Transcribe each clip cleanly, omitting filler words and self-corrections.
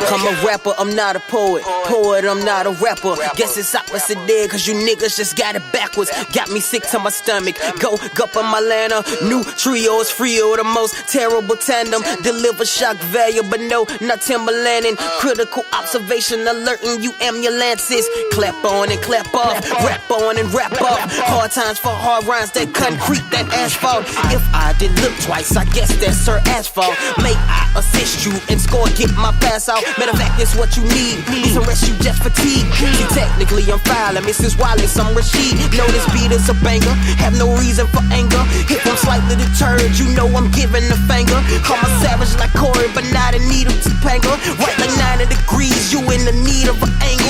I'm a rapper, I'm not a poet. Poet, I'm not a rapper. Guess it's opposite there, cause you niggas just got it backwards. Got me sick to my stomach. Go up on my lantern. New trio is Frio, the most terrible tandem. Deliver shock value, but no, not Timberlanding. Critical observation alerting you ambulances. Clap on and clap off. Rap on and rap off. Hard times for hard rhymes, that concrete, that asphalt. If I did look twice, I guess that's Sir Asphalt. May I assist you and score, get my pass out. Matter of fact, it's what you need. Need some rest, you just fatigue. See, technically I'm foul, and Mrs. Wallace, I'm Rashid. Know this beat is a banger, have no reason for anger. If I'm slightly deterred, you know I'm giving the finger. Call my savage like Corey, but not in need of Topanga. Right like 90 degrees, you in the need of an angle.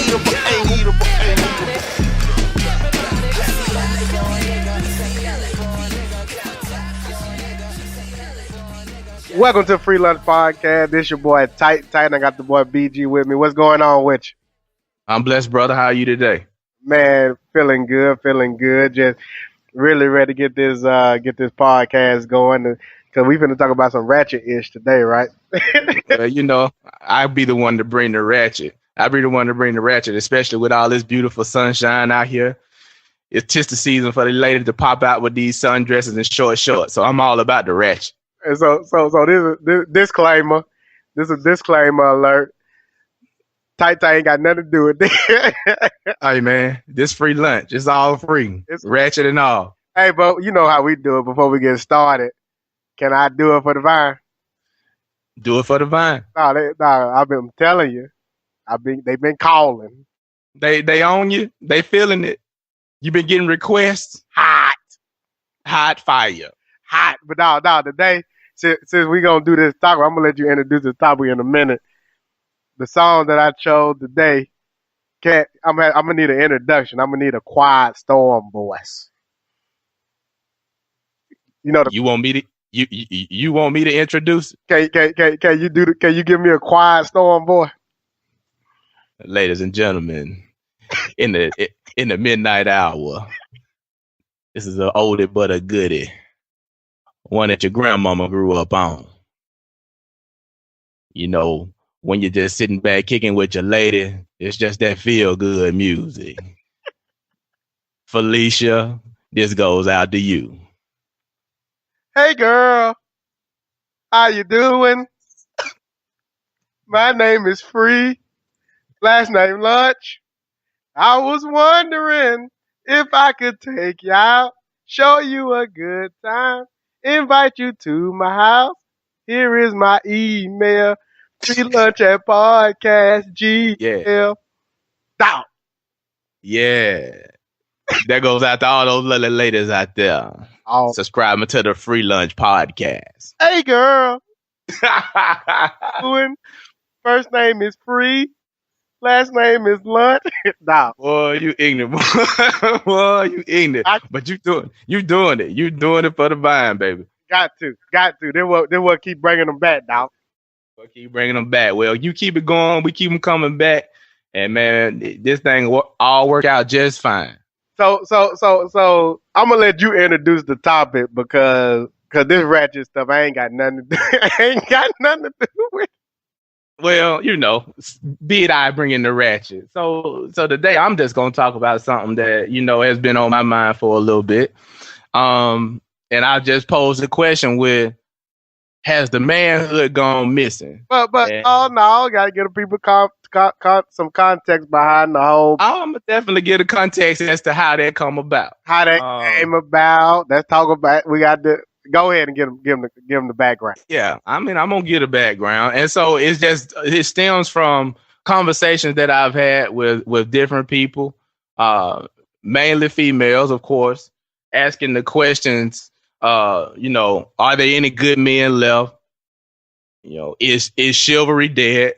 Welcome to FreeLunch Podcast. This your boy Titan. I got the boy BG with me. What's going on with you? I'm blessed, brother. How are you today? Man, feeling good. Just really ready to get this podcast going because we finna talk about some ratchet-ish today, right? You know, I'll be the one to bring the ratchet. Especially with all this beautiful sunshine out here. It's just the season for the ladies to pop out with these sundresses and short shorts. So I'm all about the ratchet. And so this disclaimer. This is a disclaimer alert. Tight ain't got nothing to do with this. Hey man, this free lunch. It's all free. It's ratchet and all. Hey, but you know how we do it before we get started. Can I do it for the vine? Do it for the vine. No, I've been telling you. They've been calling. They own you. They feeling it. You've been getting requests. Hot fire. Hot. But now today, since we gonna do this topic, I'm gonna let you introduce the topic in a minute. The song that I chose today, I'm gonna need an introduction. I'm gonna need a quiet storm voice. You know you want me to you want me to introduce? Can you give me a quiet storm voice? Ladies and gentlemen, in the midnight hour, this is an oldie but a goodie. One that your grandmama grew up on. You know, when you're just sitting back kicking with your lady, it's just that feel good music. Felicia, this goes out to you. Hey girl, how you doing? My name is Free, last name Lunch. I was wondering if I could take you out, show you a good time, invite you to my house. Here is my email, FreeLunch at podcast gmail. Yeah. That goes out to all those little ladies out there. Subscribing to the Free Lunch Podcast. Hey girl. First name is Free. Last name is Lunch. Boy, you ignorant. Boy, you ignorant. But you doing it. You doing it for the vine, baby. Got to. Then we'll keep bringing them back, dog. We'll keep bringing them back. Well, you keep it going. We keep them coming back. And man, this thing all work out just fine. So I'm gonna let you introduce the topic because this ratchet stuff I ain't got nothing to do with. Well, you know, be it I bring in the ratchet. So today I'm just gonna talk about something that, you know, has been on my mind for a little bit. And I just posed the question with, has the manhood gone missing? But gotta get the people some context behind the whole. I'm gonna definitely get a context as to how that come about. How that came about. Let's talk about. We got to go ahead and give them the background. Yeah, I mean, I'm gonna get a background, and so it stems from conversations that I've had with different people, mainly females, of course, asking the questions. You know, are there any good men left? You know, is chivalry dead?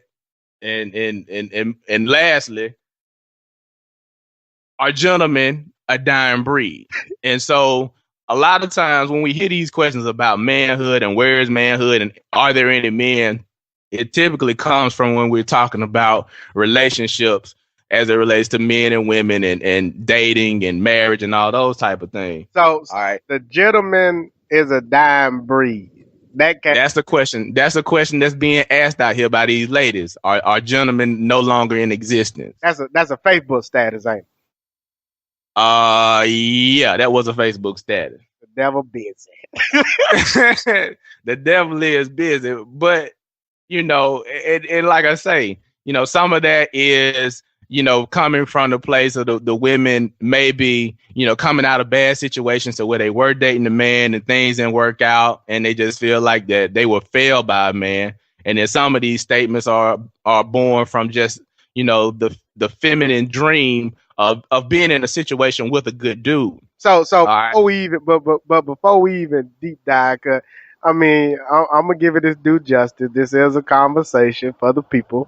And lastly, are gentlemen a dying breed? And so a lot of times when we hear these questions about manhood and where is manhood and are there any men, it typically comes from when we're talking about relationships as it relates to men and women and dating and marriage and all those type of things. So all right, the gentleman is a dying breed? That's the question. That's a question that's being asked out here by these ladies. Are gentlemen no longer in existence? That's a Facebook status, ain't it? Yeah, that was a Facebook status. The devil busy. The devil is busy, but and like I say, some of that is, coming from the place of the women maybe, coming out of bad situations to where they were dating a man and things didn't work out and they just feel like that they were failed by a man. And then some of these statements are born from just, the feminine dream of being in a situation with a good dude. So right. Before we even but before we even deep dive, I mean, I'm gonna give it its due justice. This is a conversation for the people,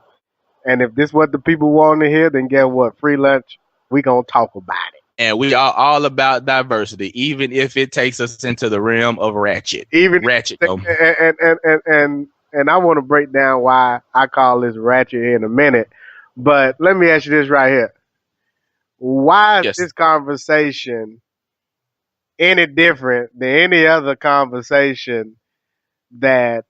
and if this what the people want to hear, then guess what? Free lunch, we gonna talk about it. And we are all about diversity, even if it takes us into the realm of ratchet. Ratchet. And I want to break down why I call this ratchet in a minute. But let me ask you this right here: why is this conversation any different than any other conversation that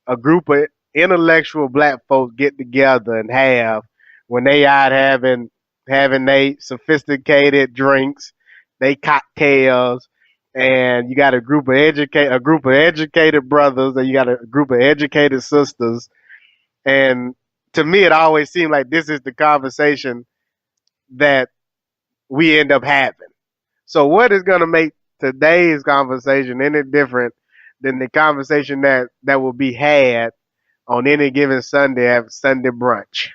a group of intellectual black folks get together and have when they out having they sophisticated drinks, they cocktails, and you got a group of educated brothers and you got a group of educated sisters, and to me it always seemed like this is the conversation that we end up having. So what is going to make today's conversation any different than the conversation that will be had on any given Sunday at Sunday brunch?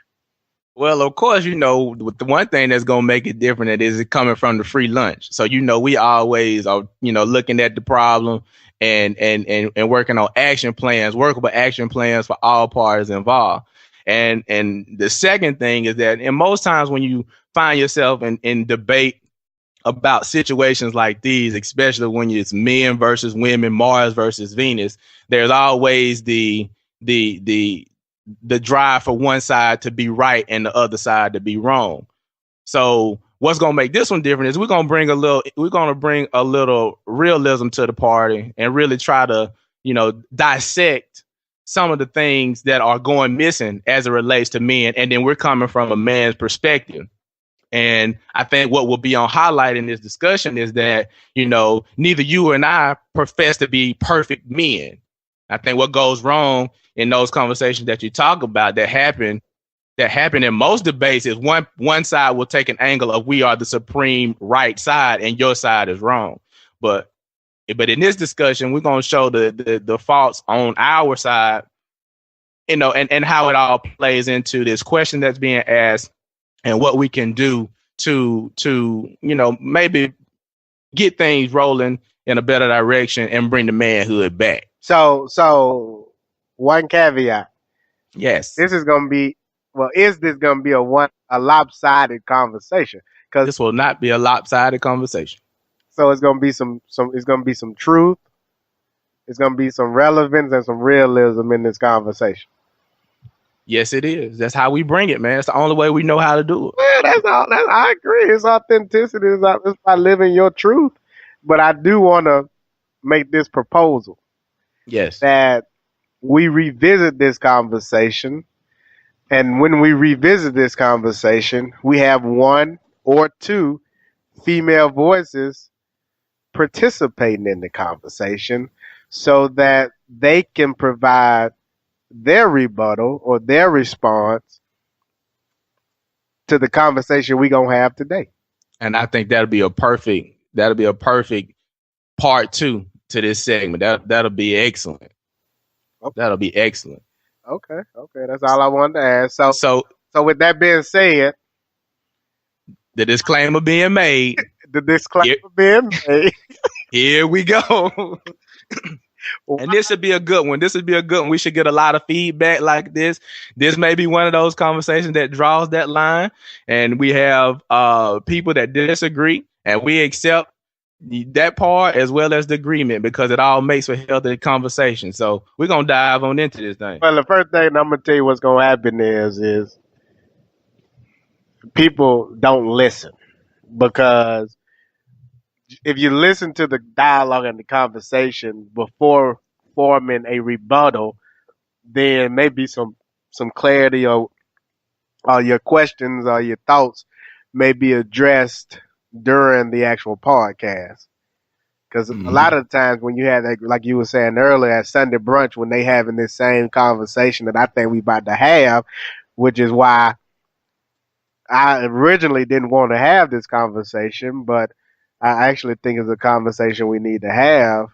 Well, of course, the one thing that's going to make it different is it coming from the free lunch. So, we always are, looking at the problem and working on workable action plans for all parties involved. And the second thing is that, and most times when you find yourself in debate about situations like these, especially when it's men versus women, Mars versus Venus, there's always the drive for one side to be right and the other side to be wrong. So what's going to make this one different is we're going to bring a little realism to the party and really try to, dissect some of the things that are going missing as it relates to men. And then we're coming from a man's perspective. And I think what will be on highlight in this discussion is that, neither you and I profess to be perfect men. I think what goes wrong in those conversations that you talk about that happen in most debates is one side will take an angle of we are the supreme right side and your side is wrong. But in this discussion, we're going to show the faults on our side, and how it all plays into this question that's being asked and what we can do to maybe get things rolling in a better direction and bring the manhood back. So one caveat. Yes. This is going to be, is this going to be a lopsided conversation? Because this will not be a lopsided conversation. So it's going to be it's going to be some truth. It's going to be some relevance and some realism in this conversation. Yes, it is. That's how we bring it, man. It's the only way we know how to do it. Yeah, I agree. It's authenticity. It's by living your truth. But I do want to make this proposal. Yes. That we revisit this conversation. And when we revisit this conversation, we have one or two female voices participating in the conversation so that they can provide their rebuttal or their response to the conversation we're going to have today. And I think that'll be a perfect part 2 to this segment. That'll be excellent. Okay. That'll be excellent. Okay. That's all I wanted to ask. So with that being said, the disclaimer being made. Here we go. And this would be a good one. We should get a lot of feedback like this. This may be one of those conversations that draws that line. And we have people that disagree. And we accept that part as well as the agreement because it all makes for healthy conversation. So we're going to dive on into this thing. Well, the first thing I'm going to tell you what's going to happen is people don't listen because if you listen to the dialogue and the conversation before forming a rebuttal, then maybe some clarity or your questions or your thoughts may be addressed during the actual podcast. Because a lot Mhm. of times when you have that, like you were saying earlier at Sunday brunch, when they having this same conversation that I think we about to have, which is why I originally didn't want to have this conversation, but I actually think it's a conversation we need to have.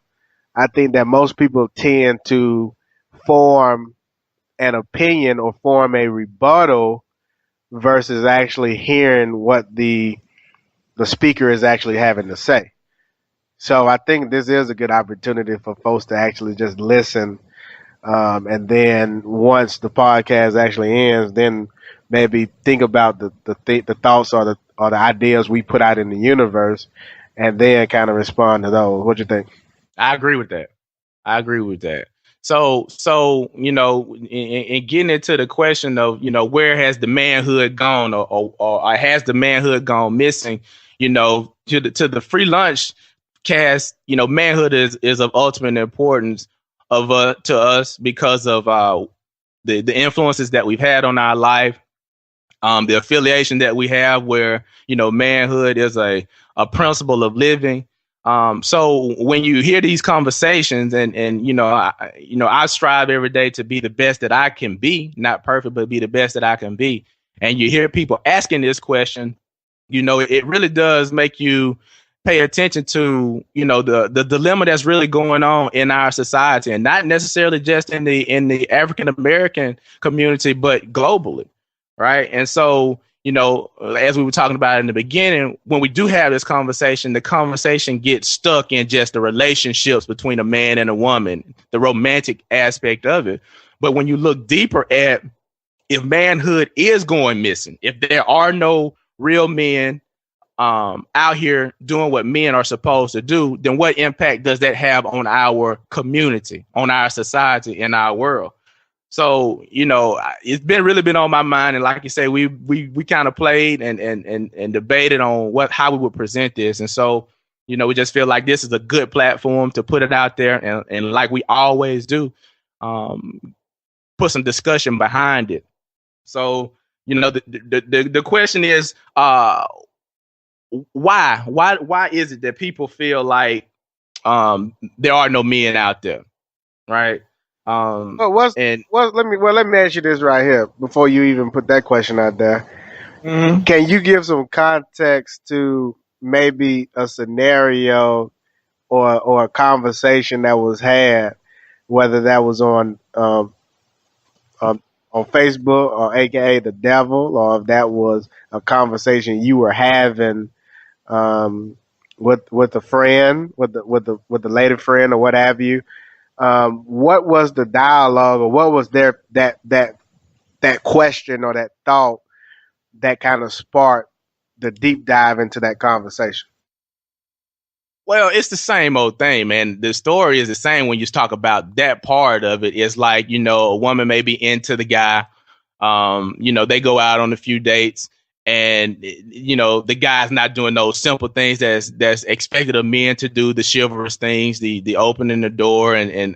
I think that most people tend to form an opinion or form a rebuttal versus actually hearing what the speaker is actually having to say. So I think this is a good opportunity for folks to actually just listen, and then once the podcast actually ends, then maybe think about the thoughts or the ideas we put out in the universe, and then kind of respond to those. What you think? I agree with that. I agree with that. So in getting into the question of where has the manhood gone, or has the manhood gone missing? To the free lunch cast, manhood is of ultimate importance to us because of the influences that we've had on our life, the affiliation that we have, where manhood is a principle of living. So when you hear these conversations, and I strive every day to be the best that I can be, not perfect, but be the best that I can be. And you hear people asking this question, it really does make you pay attention to the dilemma that's really going on in our society, and not necessarily just in the African American community, but globally, right? And so, as we were talking about in the beginning, when we do have this conversation, the conversation gets stuck in just the relationships between a man and a woman, the romantic aspect of it. But when you look deeper at if manhood is going missing, if there are no real men out here doing what men are supposed to do, then what impact does that have on our community, on our society, in our world? So, it's been on my mind, and like you say, we kind of played and debated on how we would present this, and so we just feel like this is a good platform to put it out there, and like we always do, put some discussion behind it. So, the question is, why is it that people feel like there are no men out there, right? Well, what's And what? Let me ask you this right here before you even put that question out there. Mhm. Can you give some context to maybe a scenario or a conversation that was had, whether that was um, on Facebook or AKA the devil, or if that was a conversation you were having with a friend, with the lady friend or what have you? What was the dialogue, or what was that question or that thought that kind of sparked the deep dive into that conversation? Well, it's the same old thing, man. The story is the same when you talk about that part of it. It's like, a woman may be into the guy. They go out on a few dates, and the guy's not doing those simple things that's expected of men to do, the chivalrous things, the opening the door and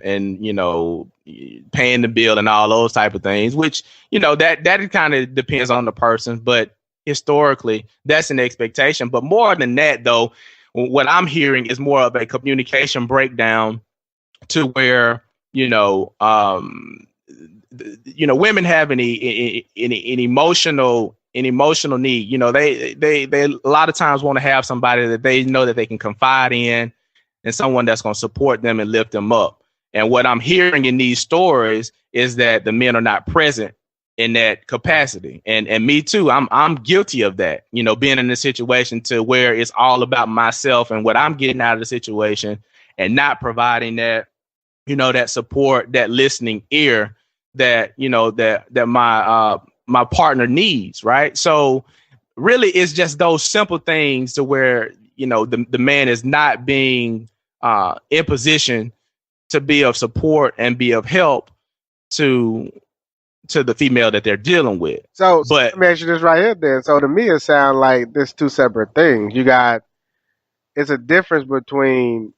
paying the bill and all those type of things, which, that kind of depends on the person, but historically that's an expectation. But more than that, though, what I'm hearing is more of a communication breakdown, to where women have an emotional need. They a lot of times want to have somebody that they know that they can confide in, and someone that's going to support them and lift them up. And what I'm hearing in these stories is that the men are not present in that capacity. And me too, I'm guilty of that, being in a situation to where it's all about myself and what I'm getting out of the situation, and not providing that support, that listening ear that my partner needs, right? So really it's just those simple things to where the man is not being in position to be of support and be of help to the female that they're dealing with. So But let me ask you this right here then. So to me, it sounds like there's two separate things. You got it's a difference between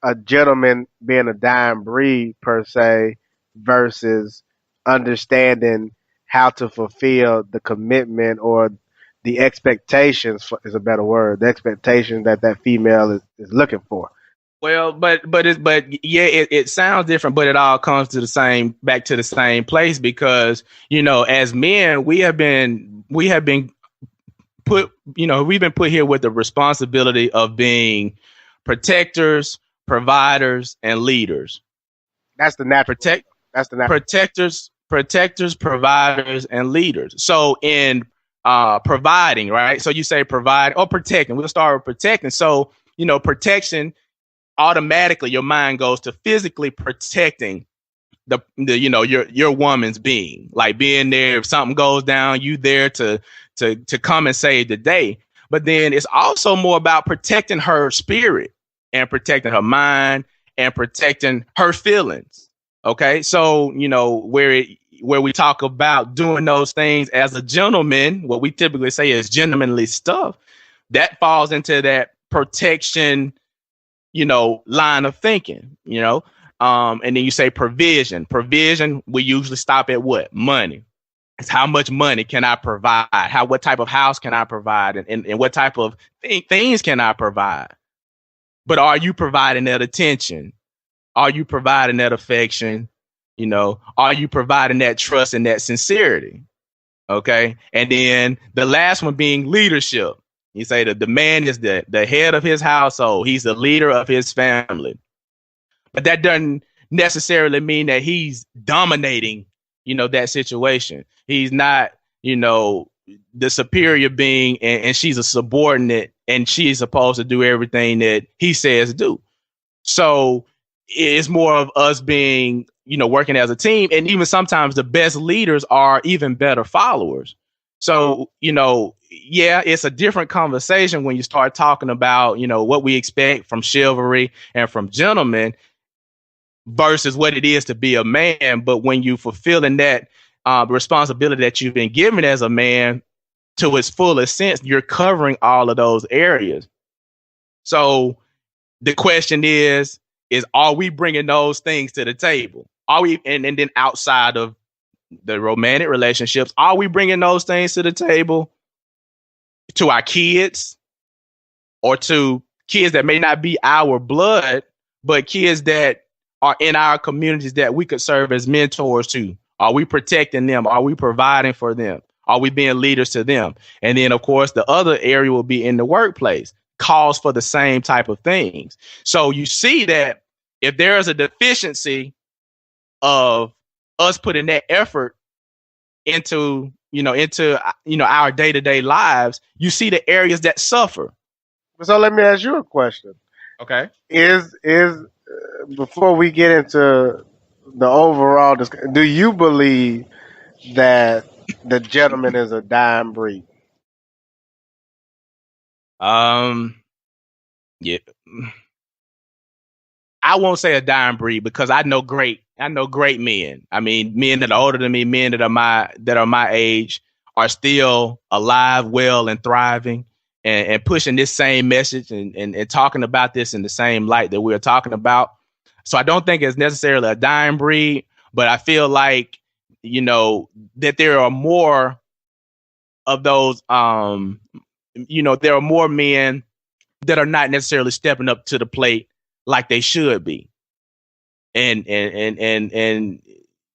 a gentleman being a dying breed per se versus understanding how to fulfill the commitment or the expectations is a better word, the expectation that that female is looking for. Well, but yeah, it sounds different, but it all comes to the same back to the same place because as men we have been put we've been put here with the responsibility of being protectors, providers, and leaders. That's the natural. Protect That's the natural. protectors, providers, and leaders. So in providing, right? So you say provide or protecting. We'll start with protecting. So protection, automatically your mind goes to physically protecting the your woman's being, like being there if something goes down, you there to come and save the day. But then it's also more about protecting her spirit and protecting her mind and protecting her feelings. Okay, so where we talk about doing those things as a gentleman, what we typically say is gentlemanly stuff, that falls into that protection line of thinking, and then you say provision. Provision, we usually stop at what? Money. It's how much money can I provide? What type of house can I provide? And what type of things can I provide? But are you providing that attention? Are you providing that affection? Are you providing that trust and that sincerity? Okay. And then the last one being leadership. You say that the man is the head of his household. He's the leader of his family. But that doesn't necessarily mean that he's dominating, that situation. He's not, the superior being and she's a subordinate and she's supposed to do everything that he says do. So it's more of us being, working as a team. And even sometimes the best leaders are even better followers. So, yeah, it's a different conversation when you start talking about, what we expect from chivalry and from gentlemen versus what it is to be a man. But when you fulfilling that responsibility that you've been given as a man to its fullest sense, you're covering all of those areas. So the question is are we bringing those things to the table? Are we, and then outside of the romantic relationships, are we bringing those things to the table to our kids or to kids that may not be our blood, but kids that are in our communities that we could serve as mentors to? Are we protecting them? Are we providing for them? Are we being leaders to them? And then, of course, the other area will be in the workplace, calls for the same type of things. So you see that if there is a deficiency of us putting that effort into our day-to-day lives, you see the areas that suffer. So let me ask you a question. Okay. Is before we get into the overall do you believe that the gentleman is a dying breed? Yeah. I won't say a dying breed because I know great men. I mean, men that are older than me, men that are my age are still alive, well, and thriving and pushing this same message and talking about this in the same light that we're talking about. So I don't think it's necessarily a dying breed, but I feel like, that there are more of those, there are more men that are not necessarily stepping up to the plate like they should be. And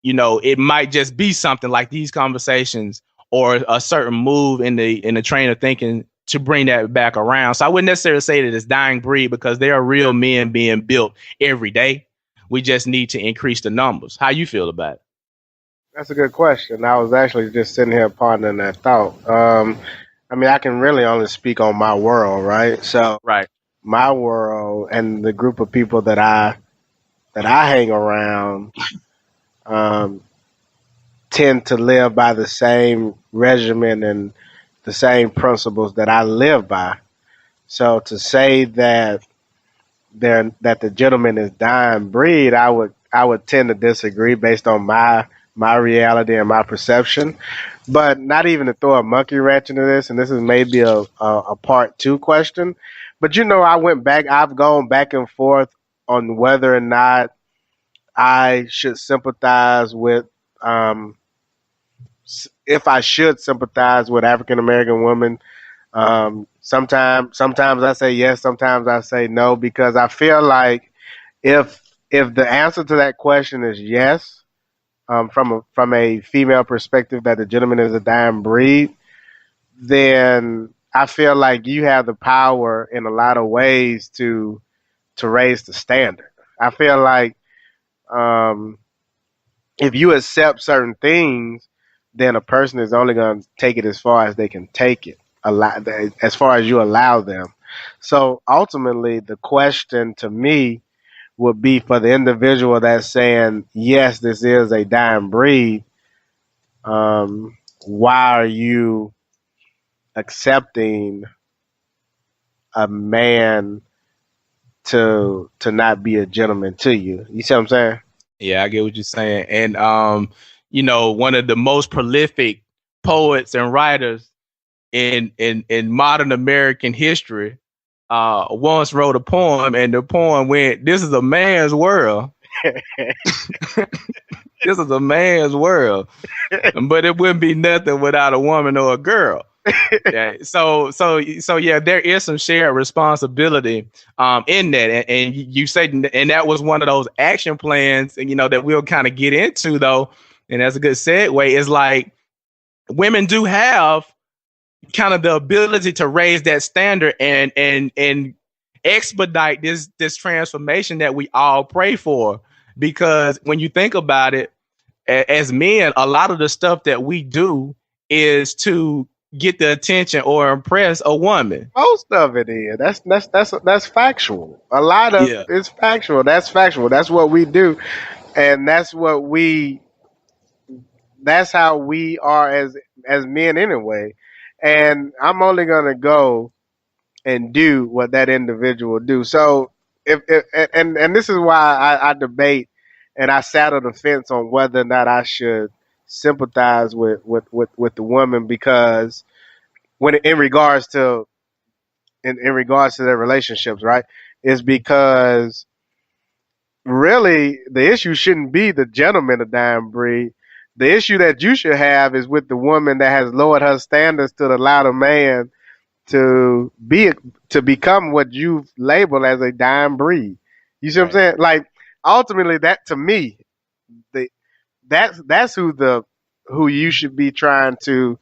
it might just be something like these conversations or a certain move in the train of thinking to bring that back around. So I wouldn't necessarily say that it's dying breed because there are real men being built every day. We just need to increase the numbers. How you feel about it? That's a good question. I was actually just sitting here pondering that thought. I mean, I can really only speak on my world, right? So Right. my world and the group of people that I hang around tend to live by the same regimen and the same principles that I live by. So to say that the gentleman is dying breed, I would tend to disagree based on my reality and my perception. But not even to throw a monkey wrench into this, and this is maybe a part two question, But I've gone back and forth on whether or not I should sympathize with, um, if I should sympathize with African American women. Sometimes I say yes, sometimes I say no, because I feel like if the answer to that question is yes, from a female perspective, that the gentleman is a dying breed, then I feel like you have the power in a lot of ways to raise the standard. I feel like, um, if you accept certain things, then a person is only going to take it as far as they can take it, as far as you allow them. So ultimately, the question to me would be for the individual that's saying, yes, this is a dying breed. Why are you accepting a man to not be a gentleman to you? You see what I'm saying? Yeah, I get what you're saying. And one of the most prolific poets and writers in modern American history once wrote a poem, and the poem went, "This is a man's world." This is a man's world, but it wouldn't be nothing without a woman or a girl. Yeah. So yeah, there is some shared responsibility in that, and you said, and that was one of those action plans, that we'll kind of get into though, and that's a good segue. Is like women do have kind of the ability to raise that standard and expedite this transformation that we all pray for, because when you think about it, as men, a lot of the stuff that we do is to get the attention or impress a woman. Most of it is. That's factual. A lot of it's factual. That's factual. That's what we do, and that's how we are as men anyway. And I'm only gonna go and do what that individual do. So if and this is why I debate and I saddle the fence on whether or not I should sympathize with the woman, because when in regards to in regards to their relationships, right? Is because really the issue shouldn't be the gentleman of dying breed. The issue that you should have is with the woman that has lowered her standards to allow the man to become what you've labeled as a dying breed. You see what I'm saying? Like ultimately, that to me, the that's who you should be trying to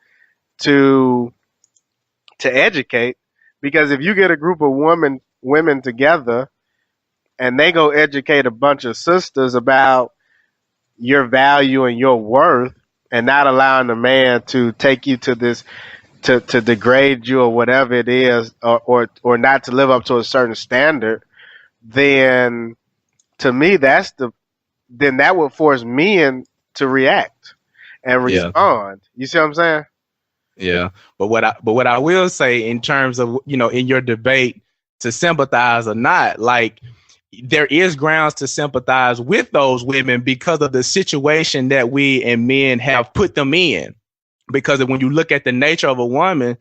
educate. Because if you get a group of women together and they go educate a bunch of sisters about your value and your worth, and not allowing the man to take you to this to degrade you or whatever it is, or not to live up to a certain standard, then to me then that would force men to react and respond. You see what I'm saying? Yeah. But what I will say in terms of, in your debate to sympathize or not, like there is grounds to sympathize with those women because of the situation that we and men have put them in. Because when you look at the nature of a woman,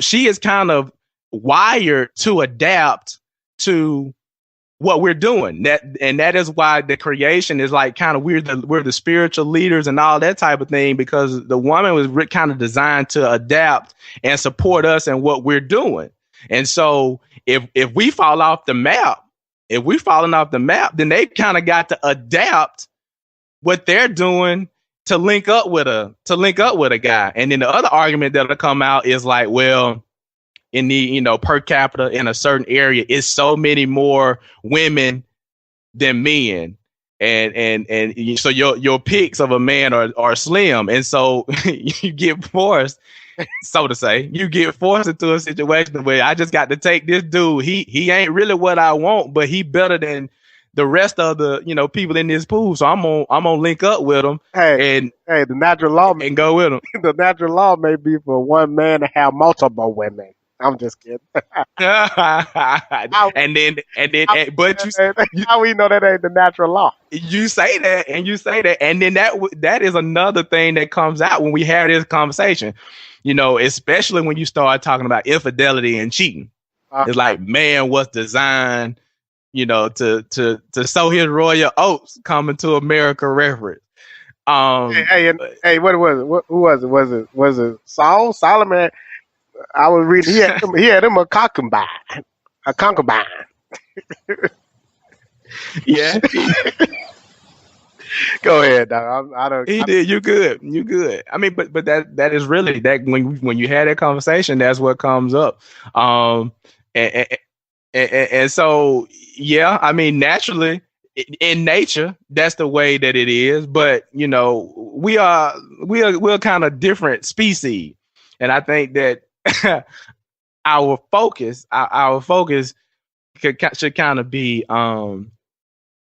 she is kind of wired to adapt to what we're doing. That is why the creation is like kind of we're the spiritual leaders and all that type of thing, because the woman was kind of designed to adapt and support us in what we're doing. And so if we fall off the map, then they kind of got to adapt what they're doing to link up with a guy. And then the other argument that'll come out is like, well, in the, per capita in a certain area, it's so many more women than men. And so your picks of a man are slim. And so you get forced, so to say, into a situation where I just got to take this dude. He ain't really what I want, but he better than the rest of the, people in this pool. So I'm gonna link up with him. The natural law and go with him. The natural law may be for one man to have multiple women. I'm just kidding. But how we know that ain't the natural law? You say that, and then that is another thing that comes out when we have this conversation. Especially when you start talking about infidelity and cheating. It's like man was designed, to sow his royal oats, coming to America reference. Hey, what was it? Who was it? Was it Saul? Solomon? I was reading. He had him a concubine. A concubine. Yeah. Go ahead, dog. I don't. He did. You good. You good. I mean, but that is really that when you had that conversation, that's what comes up. And, and so yeah, I mean, naturally in nature, that's the way that it is. But we're kind of different species, and I think that our focus should kind of be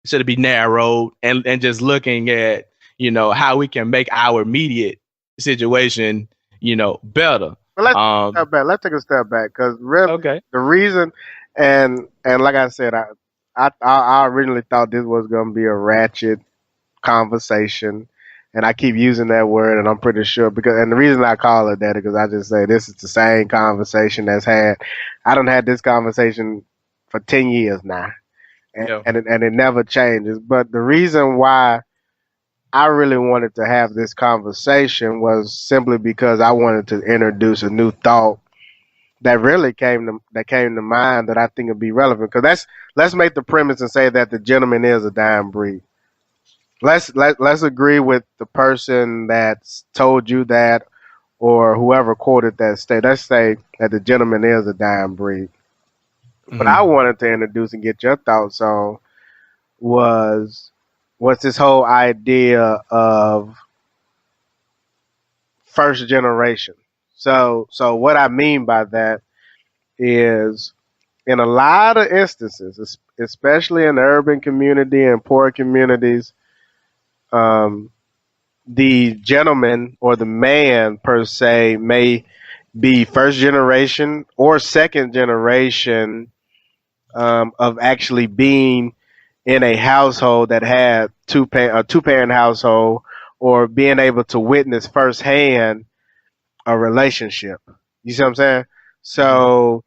should it be narrowed and just looking at how we can make our immediate situation better. But let's take a step back because really Okay. the reason and like I said, I originally thought this was gonna be a ratchet conversation, and I keep using that word, and I'm pretty sure and the reason I call it that is because I just say this is the same conversation that's had. I don't had this conversation for 10 years now, Yeah. and it never changes. But the reason why I really wanted to have this conversation was simply because I wanted to introduce a new thought that really came to mind that I think would be relevant. Because let's make the premise and say that the gentleman is a dying breed. Let's agree with the person that's told you that, or whoever quoted that state. Let's say that the gentleman is a dying breed. What I wanted to introduce and get your thoughts on was what's this whole idea of first generation. So what I mean by that is in a lot of instances, especially in the urban community and poor communities, the gentleman or the man per se may be first generation or second generation of actually being in a household that had a two parent household, or being able to witness firsthand a relationship. You see what I'm saying? So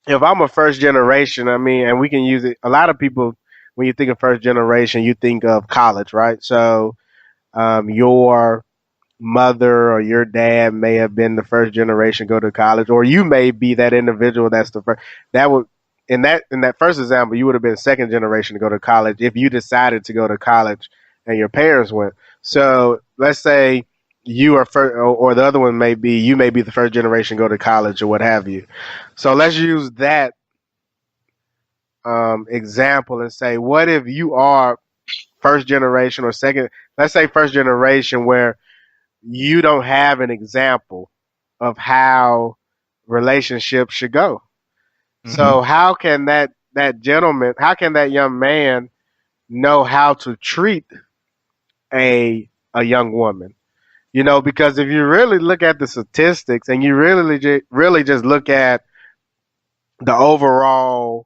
if I'm a first generation, I mean, and we can use it. A lot of people, when you think of first generation, you think of college, right? So your mother or your dad may have been the first generation to go to college, or you may be that individual that's the first. That would in that first example, you would have been second generation to go to college if you decided to go to college and your parents went. So let's say you are first, or the other one may be you may be the first generation to go to college or what have you. So let's use that example and say, what if you are first generation or second? Let's say first generation where you don't have an example of how relationships should go. So how can that gentleman, how can that young man know how to treat a young woman? Because if you really look at the statistics and you really just look at the overall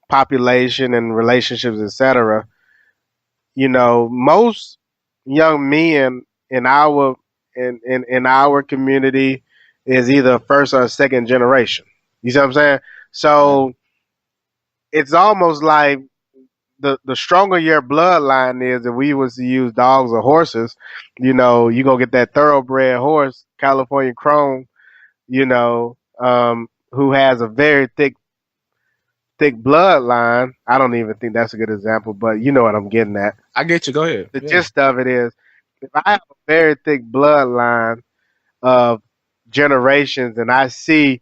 population and relationships, etc., most young men in our community is either first or second generation. You see what I'm saying? So it's almost like the stronger your bloodline is, if we was to use dogs or horses, you go get that thoroughbred horse, California Chrome, who has a very thick bloodline. I don't even think that's a good example, but you know what I'm getting at. I get you. Go ahead. The gist of it is, if I have a very thick bloodline of generations, and I see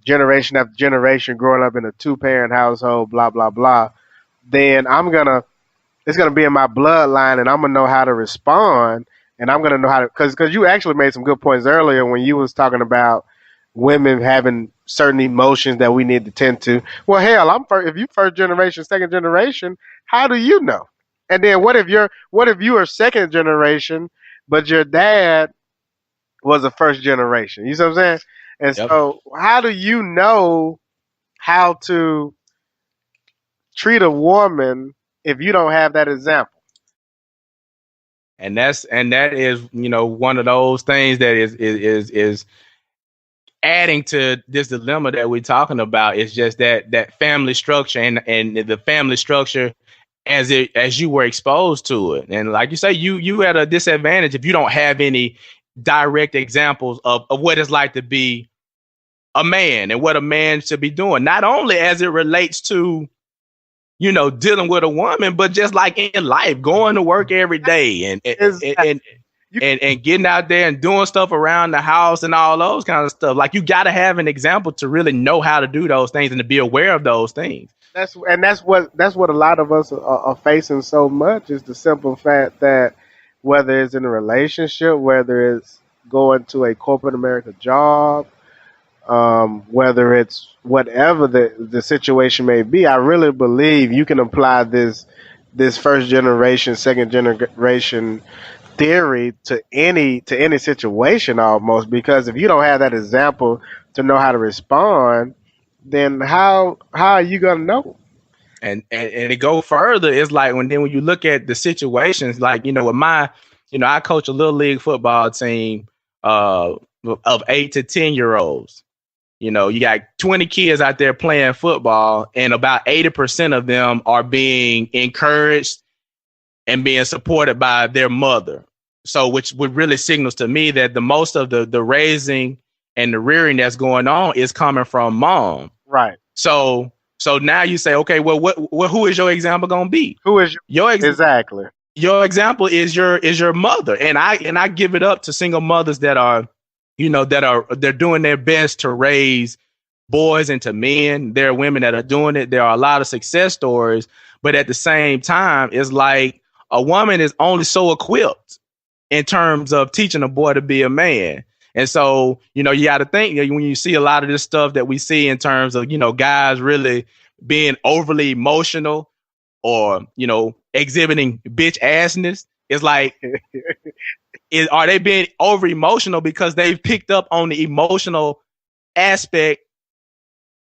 generation after generation growing up in a two parent household, blah blah blah, then it's gonna be in my bloodline, and I'm gonna know how to respond, and I'm gonna know how to because you actually made some good points earlier when you was talking about women having certain emotions that we need to tend to. Well, hell, if you first generation, second generation, how do you know? And then what if you are second generation, but your dad was a first generation? You see what I'm saying? And so, how do you know how to treat a woman if you don't have that example? And that is one of those things that is adding to this dilemma that we're talking about is just that family structure and the family structure as you were exposed to it. And like you say, you at a disadvantage if you don't have any direct examples of what it's like to be a man and what a man should be doing, not only as it relates to dealing with a woman, but just like in life, going to work every day and getting out there and doing stuff around the house and all those kind of stuff. Like, you got to have an example to really know how to do those things and to be aware of those things. That's what a lot of us are facing so much, is the simple fact that whether it's in a relationship, whether it's going to a corporate America job, whether it's whatever the situation may be, I really believe you can apply this first generation, second generation theory to any situation almost, because if you don't have that example to know how to respond, then how are you gonna know? And to go further, it's like when you look at the situations, like with my, I coach a little league football team of 8 to 10-year-olds. You got 20 kids out there playing football, and about 80% of them are being encouraged and being supported by their mother. So, which would really signals to me that the most of the raising and the rearing that's going on is coming from mom. Right. So now you say, okay, well, who is your example going to be? Who is exactly? Your example is your mother, and I give it up to single mothers that are, they're doing their best to raise boys into men. There are women that are doing it. There are a lot of success stories, but at the same time, it's like a woman is only so equipped in terms of teaching a boy to be a man. And so, you got to think when you see a lot of this stuff that we see in terms of, guys really being overly emotional or, exhibiting bitch assness, it's like, are they being over emotional because they've picked up on the emotional aspect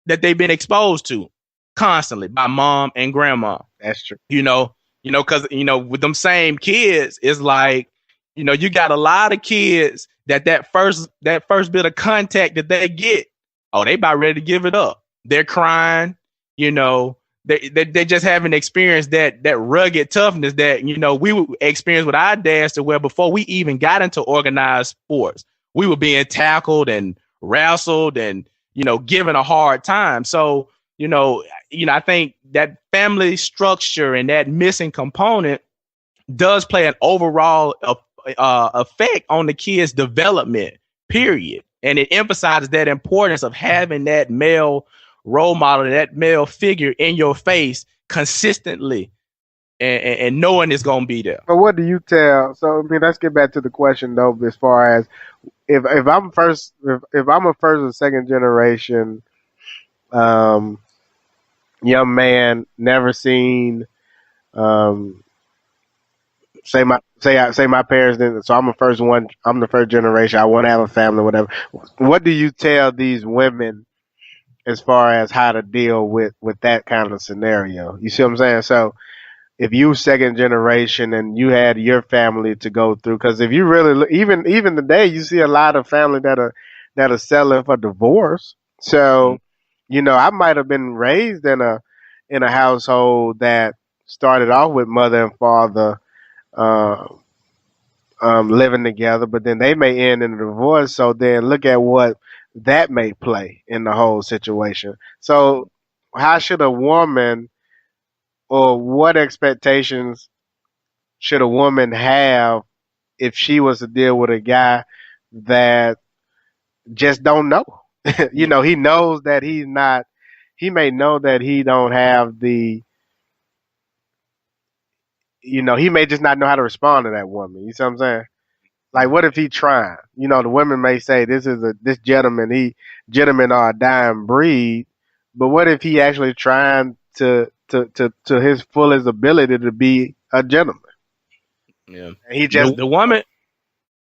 that they've been exposed to constantly by mom and grandma? That's true. Because, with them same kids, it's like, you got a lot of kids that first bit of contact that they get, they about ready to give it up. They're crying, they just haven't experienced that rugged toughness that, we experienced with our dads, to where before we even got into organized sports, we were being tackled and wrestled and, given a hard time. So, I think that family structure and that missing component does play an overall effect on the kid's development, period. And it emphasizes that importance of having that male role model, that male figure in your face consistently, and knowing it's going to be there. But what do you tell? So, let's get back to the question though, as far as if I'm a first or second generation young man, never seen say my parents didn't, so I'm the first generation, I want to have a family, whatever. What do you tell these women as far as how to deal with that kind of scenario? You see what I'm saying? So if you second generation and you had your family to go through, because if you really look, even today, you see a lot of family that are selling for divorce. So I might have been raised in a household that started off with mother and father living together, but then they may end in a divorce. So then look at what that may play in the whole situation. So how should a woman, or what expectations should a woman have if she was to deal with a guy that just don't know? He knows that he's not, he may know that he don't have the, he may just not know how to respond to that woman. You see what I'm saying? Like, what if he trying? The women may say this gentleman are a dying breed, but what if he actually trying to his fullest ability to be a gentleman? Yeah, and he just the woman.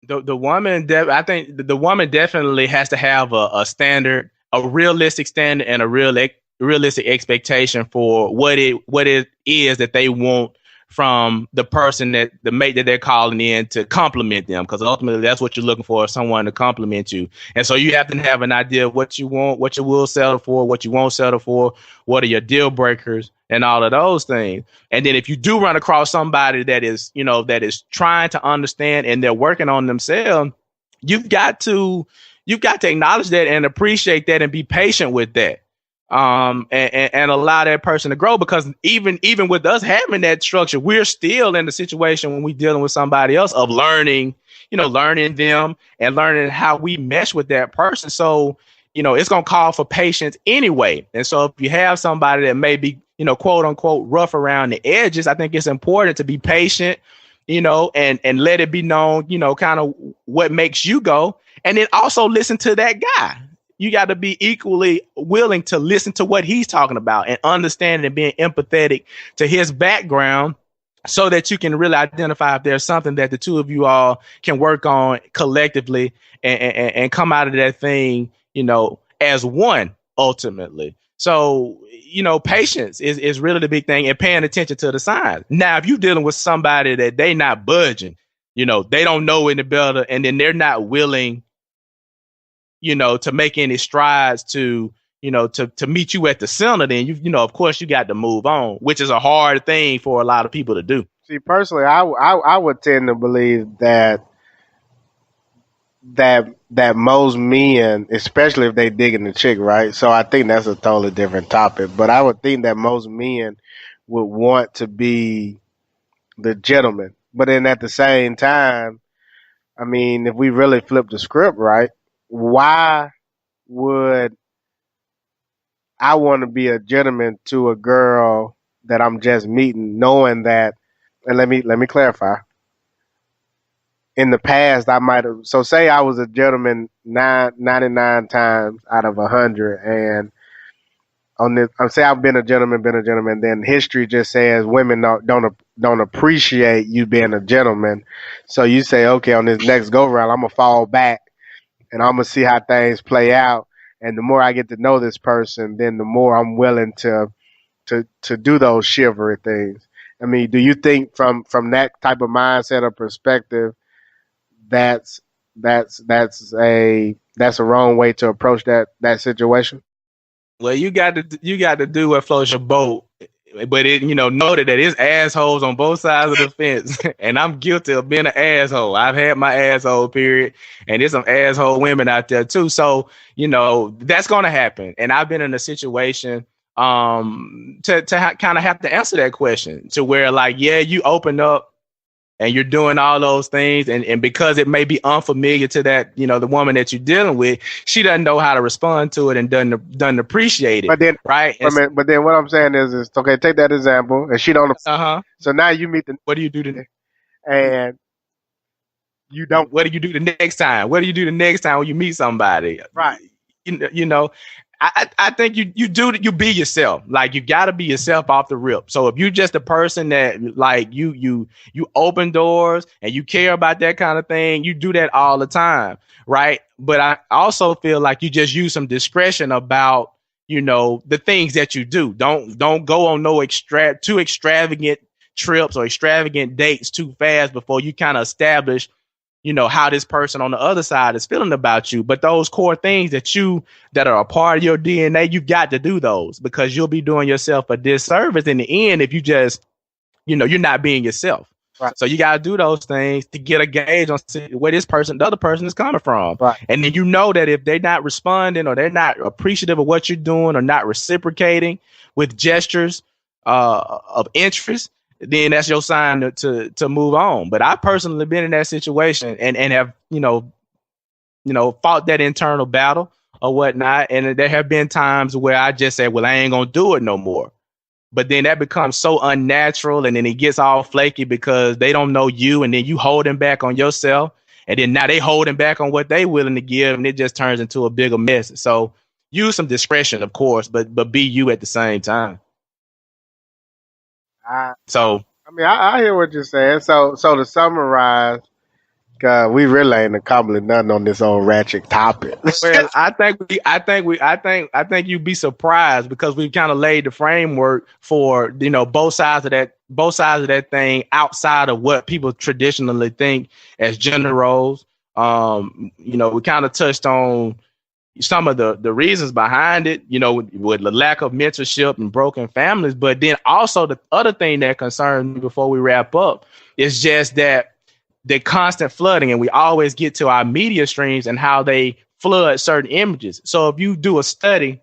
I think the woman definitely has to have a standard, a realistic standard, and a realistic expectation for what it is that they want from the person that the mate that they're calling in to compliment them, because ultimately that's what you're looking for, someone to compliment you. And so you have to have an idea of what you want, what you will settle for, what you won't settle for, what are your deal breakers, and all of those things. And then if you do run across somebody that is, that is trying to understand and they're working on themselves, you've got to acknowledge that and appreciate that and be patient with that. And allow that person to grow, because even with us having that structure, we're still in the situation when we're dealing with somebody else of learning them and learning how we mesh with that person. So, it's going to call for patience anyway. And so if you have somebody that may be, quote unquote, rough around the edges, I think it's important to be patient, and let it be known, kind of what makes you go. And then also listen to that guy. You got to be equally willing to listen to what he's talking about and understanding and being empathetic to his background, so that you can really identify if there's something that the two of you all can work on collectively and come out of that thing, as one ultimately. So, patience is really the big thing, and paying attention to the signs. Now, if you're dealing with somebody that they not budging, they don't know any better, and then they're not willing, to make any strides to meet you at the center, then of course you got to move on, which is a hard thing for a lot of people to do. See, personally, I would tend to believe that most men, especially if they digging the chick, right? So I think that's a totally different topic. But I would think that most men would want to be the gentleman. But then at the same time, I mean, if we really flip the script, right? Why would I want to be a gentleman to a girl that I'm just meeting, knowing that? And let me clarify. In the past, I might have. So say I was a gentleman 99 times out of 100, and on this, I'm say I've been a gentleman. Then history just says women don't appreciate you being a gentleman. So you say, okay, on this next go round, I'm gonna fall back and I'm gonna see how things play out. And the more I get to know this person, then the more I'm willing to do those chivalry things. I mean, do you think from that type of mindset or perspective, that's a wrong way to approach that situation? Well, you got to do what floats your boat, but noted that it's assholes on both sides of the fence, and I'm guilty of being an asshole. I've had my asshole period, and there's some asshole women out there too. So that's going to happen, and I've been in a situation to kind of have to answer that question, to where like, yeah, you open up and you're doing all those things, and because it may be unfamiliar to that, the woman that you're dealing with, she doesn't know how to respond to it and doesn't appreciate it. But then, right? But then what I'm saying is okay. Take that example, and she don't. So now you meet the. What do you do today? And you don't. What do you do the next time? What do you do the next time when you meet somebody? Right. I think you be yourself. Like, you got to be yourself off the rip. So if you're just a person that like you open doors and you care about that kind of thing, you do that all the time, right? But I also feel like you just use some discretion about the things that you do. Don't go on no too extravagant trips or extravagant dates too fast before you kind of establish how this person on the other side is feeling about you. But those core things that are a part of your DNA, you got to do those, because you'll be doing yourself a disservice in the end if you just, you're not being yourself. Right. So you got to do those things to get a gauge on where the other person is coming from. Right. And then that if they're not responding, or they're not appreciative of what you're doing, or not reciprocating with gestures of interest, then that's your sign to move on. But I personally been in that situation and have, fought that internal battle or whatnot. And there have been times where I just said, well, I ain't going to do it no more. But then that becomes so unnatural, and then it gets all flaky because they don't know you, and then you holding back on yourself. And then now they holding back on what they willing to give, and it just turns into a bigger mess. So use some discretion, of course, but be you at the same time. I hear what you're saying. So to summarize, we really ain't accomplished nothing on this old ratchet topic. Well, I think you'd be surprised, because we've kind of laid the framework for both sides of both sides of that thing outside of what people traditionally think as gender roles. You know, we kind of touched on some of the reasons behind it, you know, with the lack of mentorship and broken families. But then also the other thing that concerns me before we wrap up is just that the constant flooding, and we always get to our media streams and how they flood certain images. So if you do a study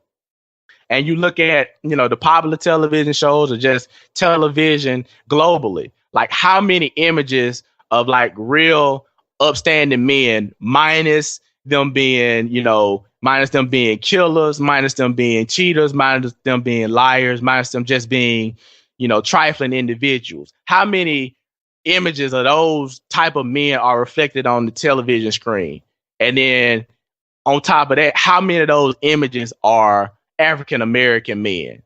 and you look at, you know, the popular television shows or just television globally, like how many images of like real upstanding men, minus them being, you know, minus them being killers, minus them being cheaters, minus them being liars, minus them just being, you know, trifling individuals. How many images of those type of men are reflected on the television screen? And then on top of that, how many of those images are African American men?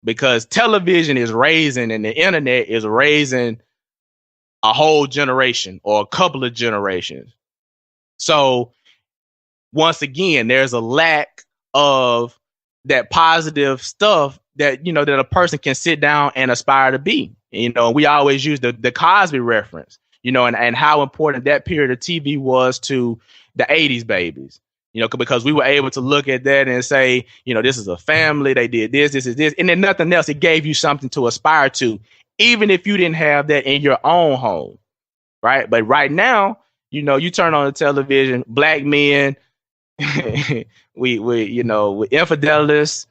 Because television is raising and the internet is raising a whole generation or a couple of generations. So once again, there's a lack of that positive stuff that, you know, that a person can sit down and aspire to be. You know, we always use the Cosby reference, you know, and how important that period of TV was to the 80s babies. You know, because we were able to look at that and say, you know, this is a family. They did this, this is this. And then nothing else. It gave you something to aspire to, even if you didn't have that in your own home. Right. But right now, you know, you turn on the television, black men, we you know, we're infidelists,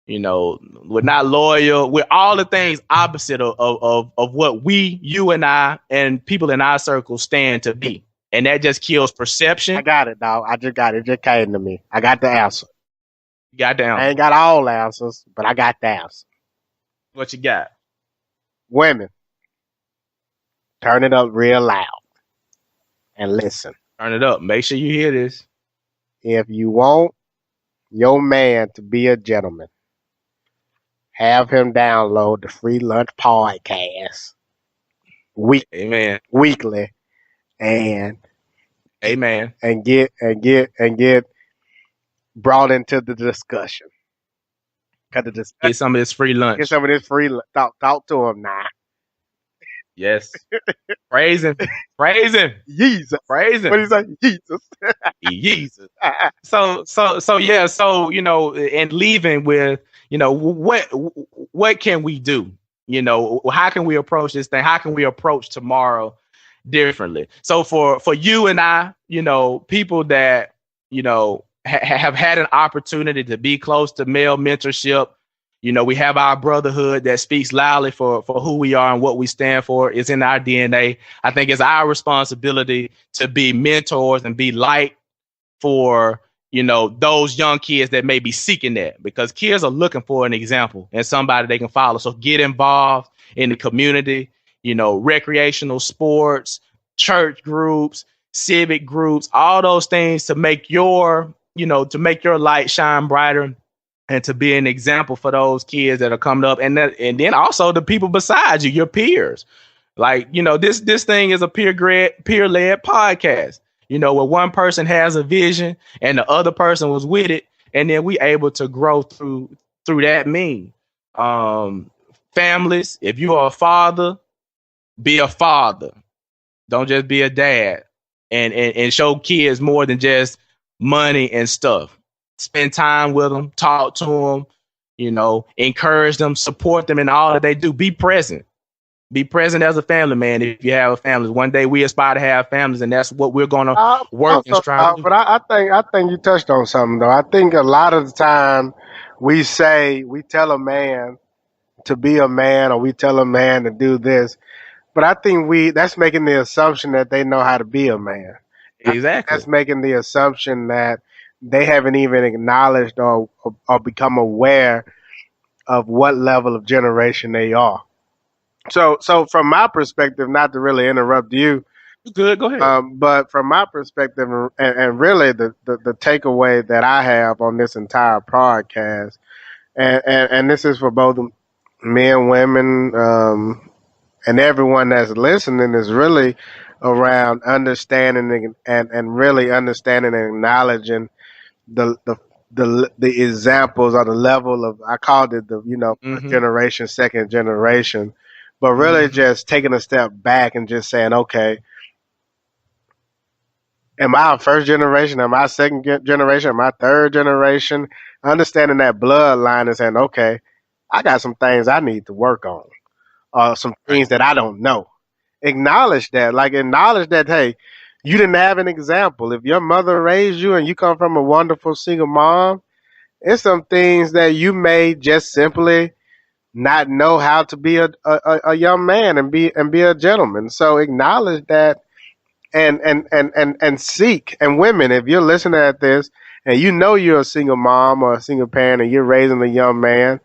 you know, we're not loyal. We're all the things opposite of what you and I and people in our circle stand to be. And that just kills perception. I got it, dog. I just got it. It just came to me. I got the answer. You got the answer. I ain't got all the answers, but I got the answer. What you got? Women, turn it up real loud and listen. Turn it up. Make sure you hear this. If you want your man to be a gentleman, have him download the FreeLunch podcast Amen. weekly and Amen. and get brought into the discussion. Get some of this free lunch. Get some of this free talk to him now. Yes. Praise him. Praise him. Jesus. Praise him. What do you say? Jesus. Jesus. So yeah, so you know, and leaving with, you know, what can we do? You know, how can we approach this thing? How can we approach tomorrow differently? So for you and I, you know, people that, you know, have had an opportunity to be close to male mentorship, you know, we have our brotherhood that speaks loudly for who we are and what we stand for. It's in our DNA. I think it's our responsibility to be mentors and be light for, you know, those young kids that may be seeking that, because kids are looking for an example and somebody they can follow. So get involved in the community, you know, recreational sports, church groups, civic groups, all those things to make your, you know, to make your light shine brighter and to be an example for those kids that are coming up. And then also the people beside you, your peers. Like, you know, this thing is a peer-led podcast, you know, where one person has a vision and the other person was with it. And then we able to grow through that mean. Families, if you are a father, be a father. Don't just be a dad, and show kids more than just money and stuff. Spend time with them, talk to them, you know, encourage them, support them in all that they do. Be present. Be present as a family, man. If you have a family, one day we aspire to have families, and that's what we're going to work and strive to do. But I think you touched on something, though. I think a lot of the time we tell a man to be a man, or we tell a man to do this, but I think that's making the assumption that they know how to be a man. Exactly. That's making the assumption that they haven't even acknowledged or become aware of what level of generation they are. So from my perspective, not to really interrupt you, good, go ahead. but from my perspective, and really the takeaway that I have on this entire podcast, and this is for both men, women, and everyone that's listening, is really around understanding and really understanding and acknowledging the examples or the level of, I called it the, you know, first generation, second generation, but really just taking a step back and just saying, okay, am I a first generation? Am I second generation? Am I third generation? Understanding that bloodline and saying, okay, I got some things I need to work on, some things that I don't know. Acknowledge that, hey, you didn't have an example. If your mother raised you and you come from a wonderful single mom, it's some things that you may just simply not know how to be a young man and be a gentleman. So acknowledge that and seek. And women, if you're listening at this and you know you're a single mom or a single parent and you're raising a young man,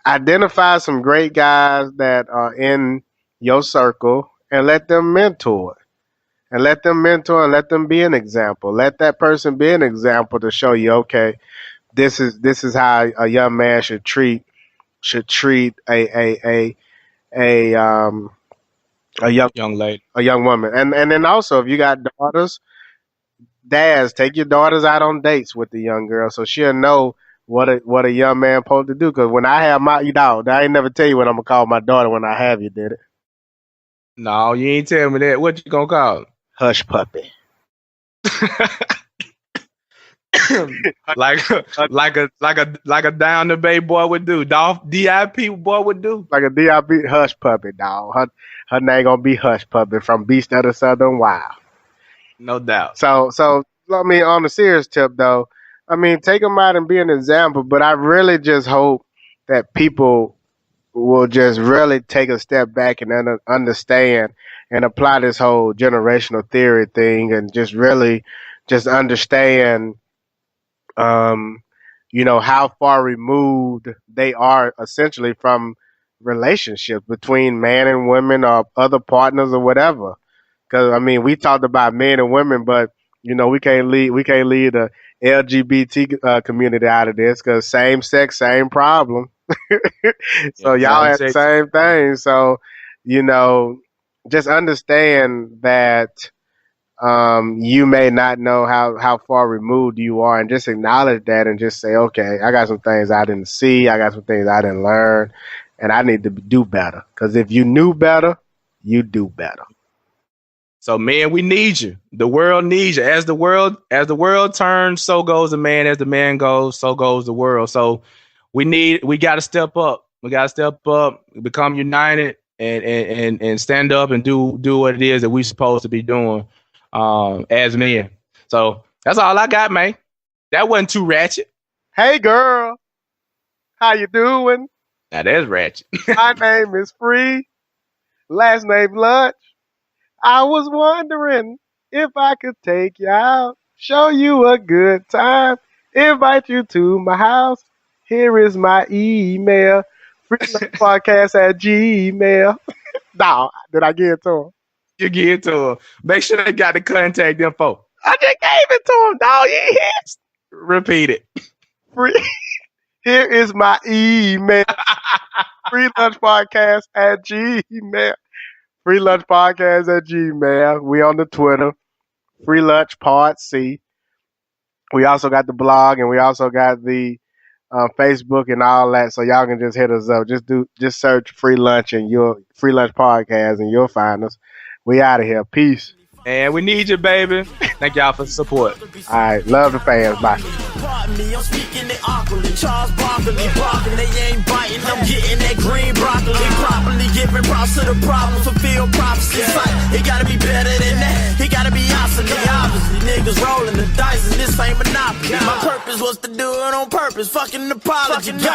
identify some great guys that are in your circle and let them mentor. And let them mentor and let them be an example. Let that person be an example to show you, okay, this is how a young man should treat a young lady. a young woman. And then also, if you got daughters, dads, take your daughters out on dates with the young girl so she'll know what a young man supposed to do. Because when I have my dog, I ain't never tell you what I'm gonna call my daughter when I have you. Did it? No, you ain't tell me that. What you gonna call it? Hush puppy. like a down the bay boy would do. DIP boy would do. Like a DIP hush puppy, dog. Her name gonna be Hush Puppy from Beast of the Southern Wild. No doubt. So I mean, on the serious tip though, I mean, take them out and be an example. But I really just hope that people will just really take a step back and understand and apply this whole generational theory thing, and just really just understand, how far removed they are essentially from relationships between man and women or other partners or whatever. Because I mean, we talked about men and women, but we can't leave the LGBT community out of this, because same sex, same problem. So y'all have the same thing. So just understand that you may not know how far removed you are, and just acknowledge that and just say, okay, I got some things I didn't see, I got some things I didn't learn, and I need to do better. Because if you knew better, you do better. So, man, we need you. The world needs you. As the world turns, so goes the man. As the man goes, so goes the world. So we got to step up. We got to step up, become united, and stand up and do what it is that we're supposed to be doing as men. So that's all I got, man. That wasn't too ratchet. Hey, girl. How you doing? Now that's ratchet. My name is Free. Last name Lunch. I was wondering if I could take you out, show you a good time, invite you to my house. Here is my email, freelunchpodcast@gmail. No, did I give it to him? You give it to him. Make sure they got the contact info. I just gave it to him, dog. You ain't hear? Repeat it. Here is my email, freelunchpodcast@gmail. FreeLunchPodcast@gmail. We on the Twitter, FreeLunchPodC. We also got the blog, and we also got the Facebook and all that. So y'all can just hit us up. Just search Free Lunch and Free Lunch Podcast, and you'll find us. We out of here. Peace. And we need you, baby. Thank y'all for the support. All right, love the fans. Bye. Pardon me, I'm speaking it awkwardly. Charles Barkley, barking, they ain't biting. I'm getting that green broccoli. Properly giving props to the problem, fulfill prophecy. It gotta be better than that. It gotta be obsolete. Obviously, niggas rolling the dice, and this ain't Monopoly. My purpose was to do it on purpose. Fucking apology. Go.